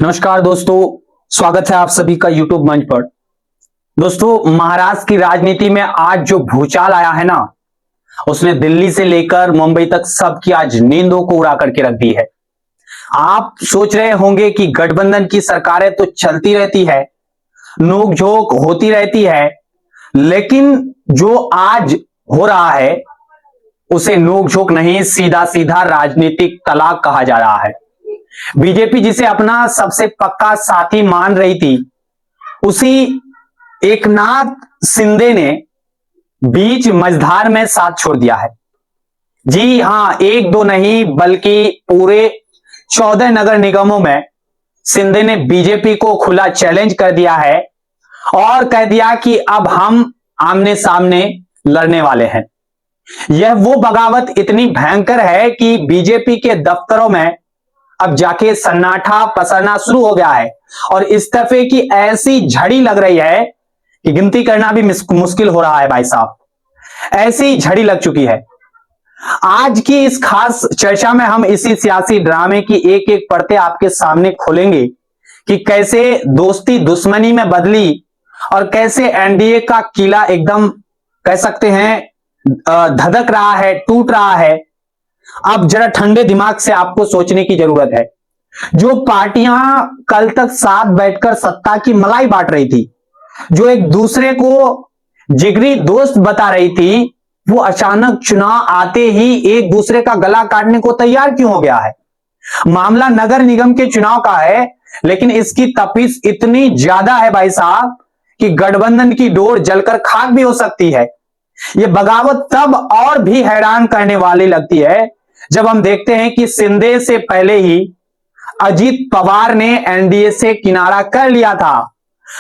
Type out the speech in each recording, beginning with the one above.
नमस्कार दोस्तों, स्वागत है आप सभी का YouTube मंच पर। दोस्तों, महाराष्ट्र की राजनीति में आज जो भूचाल आया है ना, उसने दिल्ली से लेकर मुंबई तक सबकी आज नींदों को उड़ा करके रख दी है। आप सोच रहे होंगे कि गठबंधन की सरकारें तो चलती रहती है, नोकझोंक होती रहती है, लेकिन जो आज हो रहा है उसे नोकझोंक नहीं, सीधा सीधा राजनीतिक तलाक कहा जा रहा है। बीजेपी जिसे अपना सबसे पक्का साथी मान रही थी, उसी एकनाथ शिंदे ने बीच मझधार में साथ छोड़ दिया है। जी हां, एक दो नहीं बल्कि पूरे 14 नगर निगमों में शिंदे ने बीजेपी को खुला चैलेंज कर दिया है और कह दिया कि अब हम आमने सामने लड़ने वाले हैं। यह वो बगावत इतनी भयंकर है कि बीजेपी के दफ्तरों में अब जाके सन्नाटा पसरना शुरू हो गया है और इस्तीफे की ऐसी झड़ी लग रही है कि गिनती करना भी मुश्किल हो रहा है। भाई साहब, ऐसी झड़ी लग चुकी है। आज की इस खास चर्चा में हम इसी सियासी ड्रामे की एक एक परतें आपके सामने खोलेंगे कि कैसे दोस्ती दुश्मनी में बदली और कैसे एनडीए का किला एकदम कह सकते हैं धधक रहा है, टूट रहा है। अब जरा ठंडे दिमाग से आपको सोचने की जरूरत है। जो पार्टियां कल तक साथ बैठकर सत्ता की मलाई बांट रही थी, जो एक दूसरे को जिगरी दोस्त बता रही थी, वो अचानक चुनाव आते ही एक दूसरे का गला काटने को तैयार क्यों हो गया है? मामला नगर निगम के चुनाव का है, लेकिन इसकी तपिश इतनी ज्यादा है भाई साहब कि गठबंधन की डोर जलकर खाक भी हो सकती है। यह बगावत तब और भी हैरान करने वाली लगती है जब हम देखते हैं कि शिंदे से पहले ही अजीत पवार ने एनडीए से किनारा कर लिया था।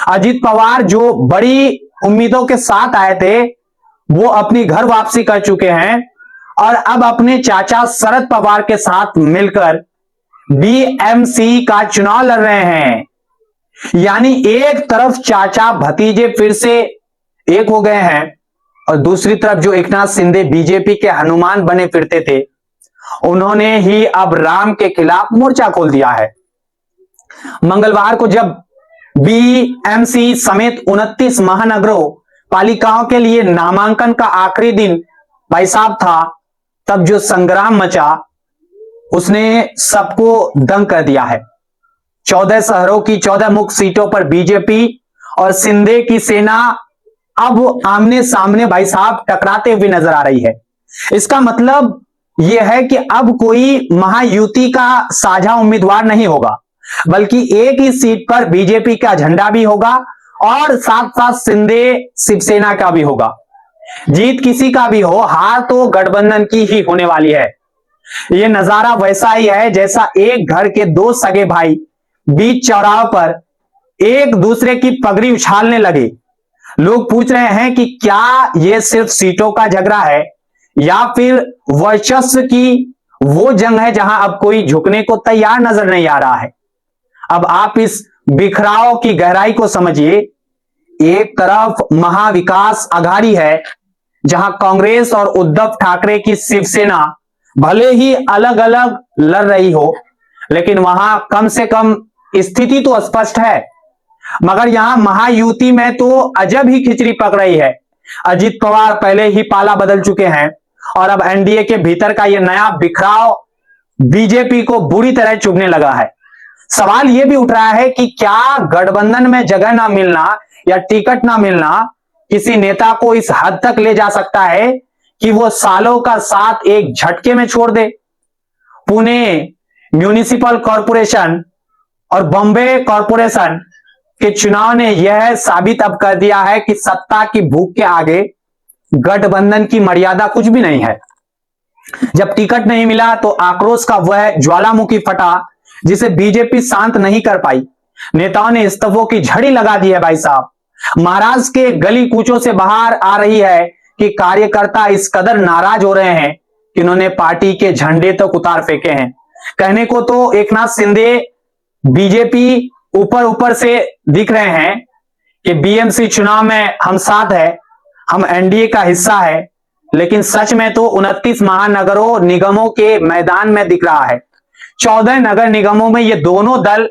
अजीत पवार जो बड़ी उम्मीदों के साथ आए थे, वो अपनी घर वापसी कर चुके हैं और अब अपने चाचा शरद पवार के साथ मिलकर बीएमसी का चुनाव लड़ रहे हैं। यानी एक तरफ चाचा भतीजे फिर से एक हो गए हैं और दूसरी तरफ जो एकनाथ शिंदे बीजेपी के हनुमान बने फिरते थे, उन्होंने ही अब राम के खिलाफ मोर्चा खोल दिया है। मंगलवार को जब बीएमसी समेत 29 महानगरों पालिकाओं के लिए नामांकन का आखिरी दिन भाई साहब था, तब जो संग्राम मचा उसने सबको दंग कर दिया है। 14 शहरों की 14 मुख्य सीटों पर बीजेपी और शिंदे की सेना अब आमने सामने भाई साहब टकराते हुए नजर आ रही है। इसका मतलब यह है कि अब कोई महायुति का साझा उम्मीदवार नहीं होगा, बल्कि एक ही सीट पर बीजेपी का झंडा भी होगा और साथ साथ शिंदे शिवसेना का भी होगा। जीत किसी का भी हो, हार तो गठबंधन की ही होने वाली है। यह नजारा वैसा ही है जैसा एक घर के दो सगे भाई बीच चौराहे पर एक दूसरे की पगड़ी उछालने लगे। लोग पूछ रहे हैं कि क्या यह सिर्फ सीटों का झगड़ा है या फिर वर्चस्व की वो जंग है जहां अब कोई झुकने को तैयार नजर नहीं आ रहा है। अब आप इस बिखराव की गहराई को समझिए। एक तरफ महाविकास आघाड़ी है, जहां कांग्रेस और उद्धव ठाकरे की शिवसेना भले ही अलग अलग लड़ रही हो, लेकिन वहां कम से कम स्थिति तो स्पष्ट है। मगर यहां महायुति में तो अजब ही खिचड़ी पक रही है। अजीत पवार पहले ही पाला बदल चुके हैं और अब एनडीए के भीतर का यह नया बिखराव बीजेपी को बुरी तरह चुभने लगा है। सवाल यह भी उठ रहा है कि क्या गठबंधन में जगह ना मिलना या टिकट ना मिलना किसी नेता को इस हद तक ले जा सकता है कि वो सालों का साथ एक झटके में छोड़ दे। पुणे म्यूनिसिपल कॉरपोरेशन और बॉम्बे कॉरपोरेशन के चुनाव ने यह साबित अब कर दिया है कि सत्ता की भूख के आगे गठबंधन की मर्यादा कुछ भी नहीं है। जब टिकट नहीं मिला तो आक्रोश का वह ज्वालामुखी फटा जिसे बीजेपी शांत नहीं कर पाई। नेताओं ने इस्तीफों की झड़ी लगा दी है भाई साहब। महाराष्ट्र के गली कूचों से बाहर आ रही है कि कार्यकर्ता इस कदर नाराज हो रहे हैं कि उन्होंने पार्टी के झंडे तक उतार फेंके हैं। कहने को तो एकनाथ शिंदे बीजेपी ऊपर ऊपर से दिख रहे हैं कि बीएमसी चुनाव में हम साथ है, हम एनडीए का हिस्सा है, लेकिन सच में तो 29 महानगरों निगमों के मैदान में दिख रहा है। 14 नगर निगमों में ये दोनों दल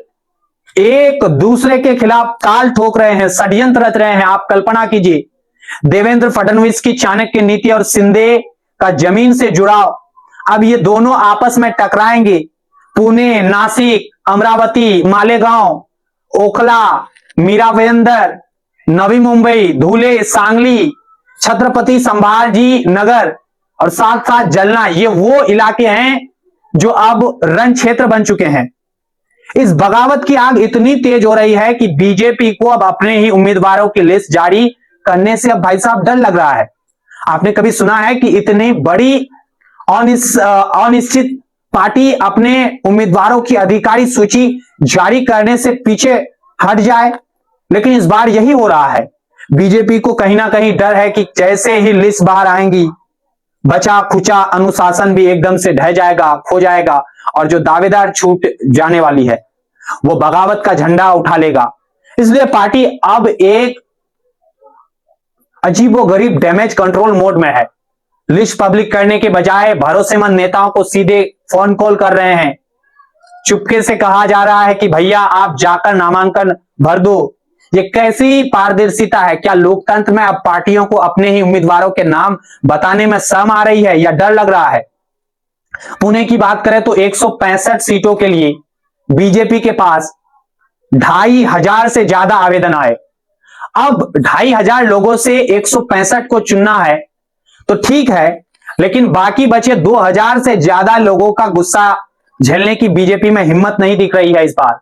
एक दूसरे के खिलाफ ताल ठोक रहे हैं, षड्यंत्र रच रहे हैं। आप कल्पना कीजिए, देवेंद्र फडणवीस की चाणक्य नीति और शिंदे का जमीन से जुड़ाव, अब ये दोनों आपस में टकराएंगे। पुणे, नासिक, अमरावती, मालेगांव, ओखला, मीराबंदर, नवी मुंबई, धुले, सांगली, छत्रपति संभाजी नगर और साथ साथ जलना, ये वो इलाके हैं जो अब रण क्षेत्र बन चुके हैं। इस बगावत की आग इतनी तेज हो रही है कि बीजेपी को अब अपने ही उम्मीदवारों की लिस्ट जारी करने से अब भाई साहब डर लग रहा है। आपने कभी सुना है कि इतनी बड़ी अनिश्चित पार्टी अपने उम्मीदवारों की आधिकारिक सूची जारी करने से पीछे हट जाए? लेकिन इस बार यही हो रहा है। बीजेपी को कहीं ना कहीं डर है कि जैसे ही लिस्ट बाहर आएंगी, बचा खुचा अनुशासन भी एकदम से ढह जाएगा, खो जाएगा, और जो दावेदार छूट जाने वाली है वो बगावत का झंडा उठा लेगा। इसलिए पार्टी अब एक अजीबोगरीब डैमेज कंट्रोल मोड में है। लिस्ट पब्लिक करने के बजाय भरोसेमंद नेताओं को सीधे फोन कॉल कर रहे हैं। चुपके से कहा जा रहा है कि भैया आप जाकर नामांकन भर दो। ये कैसी पारदर्शिता है? क्या लोकतंत्र में अब पार्टियों को अपने ही उम्मीदवारों के नाम बताने में शर्म आ रही है या डर लग रहा है? पुणे की बात करें तो 165 सीटों के लिए बीजेपी के पास 2500 से ज्यादा आवेदन आए। अब 2500 लोगों से 165 को चुनना है तो ठीक है, लेकिन बाकी बचे 2000 से ज्यादा लोगों का गुस्सा झेलने की बीजेपी में हिम्मत नहीं दिख रही है। इस बार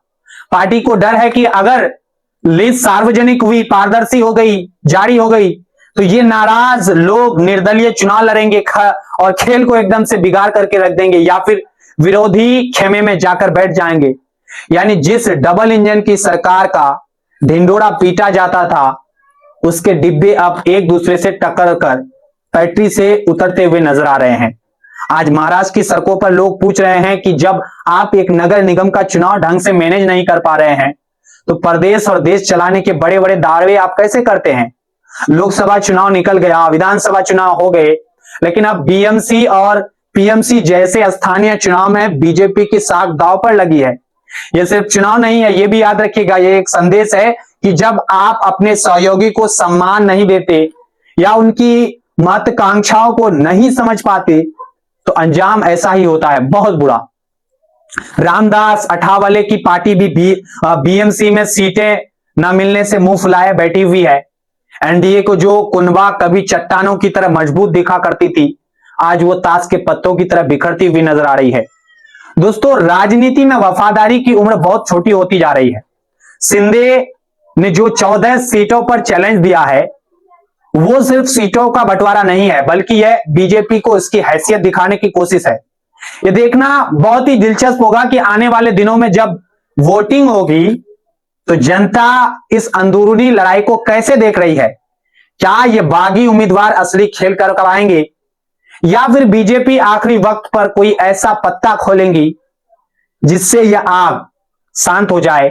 पार्टी को डर है कि अगर लिस्ट सार्वजनिक हुई, पारदर्शी हो गई, जारी हो गई, तो ये नाराज लोग निर्दलीय चुनाव लड़ेंगे और खेल को एकदम से बिगाड़ करके रख देंगे, या फिर विरोधी खेमे में जाकर बैठ जाएंगे। यानी जिस डबल इंजन की सरकार का ढिंडोरा पीटा जाता था, उसके डिब्बे अब एक दूसरे से टक्कर कर पटरी से उतरते हुए नजर आ रहे हैं। आज महाराष्ट्र की सड़कों पर लोग पूछ रहे हैं कि जब आप एक नगर निगम का चुनाव ढंग से मैनेज नहीं कर पा रहे हैं, तो प्रदेश और देश चलाने के बड़े बड़े दावे आप कैसे करते हैं? लोकसभा चुनाव निकल गया, विधानसभा चुनाव हो गए, लेकिन अब बीएमसी और पीएमसी जैसे स्थानीय चुनाव में बीजेपी की साख दांव पर लगी है। यह सिर्फ चुनाव नहीं है, यह भी याद रखिएगा, यह एक संदेश है कि जब आप अपने सहयोगी को सम्मान नहीं देते या उनकी महत्वाकांक्षाओं को नहीं समझ पाते तो अंजाम ऐसा ही होता है, बहुत बुरा। रामदास अठावले की पार्टी भी बीएमसी में सीटें न मिलने से मुंह फुलाए बैठी हुई है। एनडीए को जो कुनबा कभी चट्टानों की तरह मजबूत दिखा करती थी, आज वो ताश के पत्तों की तरह बिखरती हुई नजर आ रही है। दोस्तों, राजनीति में वफादारी की उम्र बहुत छोटी होती जा रही है। शिंदे ने जो 14 सीटों पर चैलेंज दिया है, वो सिर्फ सीटों का बंटवारा नहीं है, बल्कि यह बीजेपी को इसकी हैसियत दिखाने की कोशिश है। ये देखना बहुत ही दिलचस्प होगा कि आने वाले दिनों में जब वोटिंग होगी तो जनता इस अंदरूनी लड़ाई को कैसे देख रही है। क्या ये बागी उम्मीदवार असली खेल कर करवाएंगे या फिर बीजेपी आखिरी वक्त पर कोई ऐसा पत्ता खोलेंगी जिससे यह आग शांत हो जाए।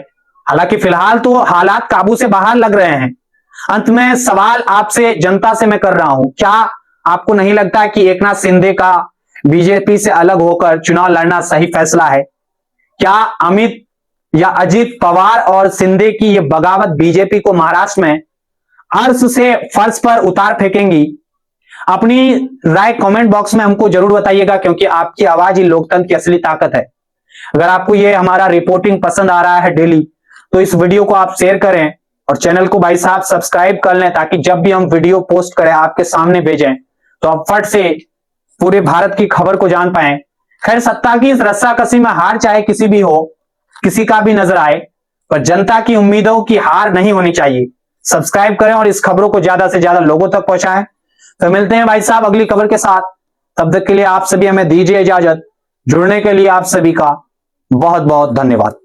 हालांकि फिलहाल तो हालात काबू से बाहर लग रहे हैं। अंत में सवाल आपसे, जनता से मैं कर रहा हूं, क्या आपको नहीं लगता कि एकनाथ शिंदे का बीजेपी से अलग होकर चुनाव लड़ना सही फैसला है? क्या अमित या अजित पवार और शिंदे की यह बगावत बीजेपी को महाराष्ट्र में अर्श से फर्श पर उतार फेंकेंगी? अपनी राय कमेंट बॉक्स में हमको जरूर बताइएगा, क्योंकि आपकी आवाज ही लोकतंत्र की असली ताकत है। अगर आपको यह हमारा रिपोर्टिंग पसंद आ रहा है डेली, तो इस वीडियो को आप शेयर करें और चैनल को भाई साहब सब्सक्राइब कर लें, ताकि जब भी हम वीडियो पोस्ट करें आपके सामने भेजें तो आप फट से पूरे भारत की खबर को जान पाए। खैर, सत्ता की इस रस्साकसी में हार चाहे किसी भी हो, किसी का भी नजर आए, पर जनता की उम्मीदों की हार नहीं होनी चाहिए। सब्सक्राइब करें और इस खबरों को ज्यादा से ज्यादा लोगों तक पहुंचाएं। तो मिलते हैं भाई साहब अगली खबर के साथ। तब तक के लिए आप सभी हमें दीजिए इजाजत। जुड़ने के लिए आप सभी का बहुत बहुत धन्यवाद।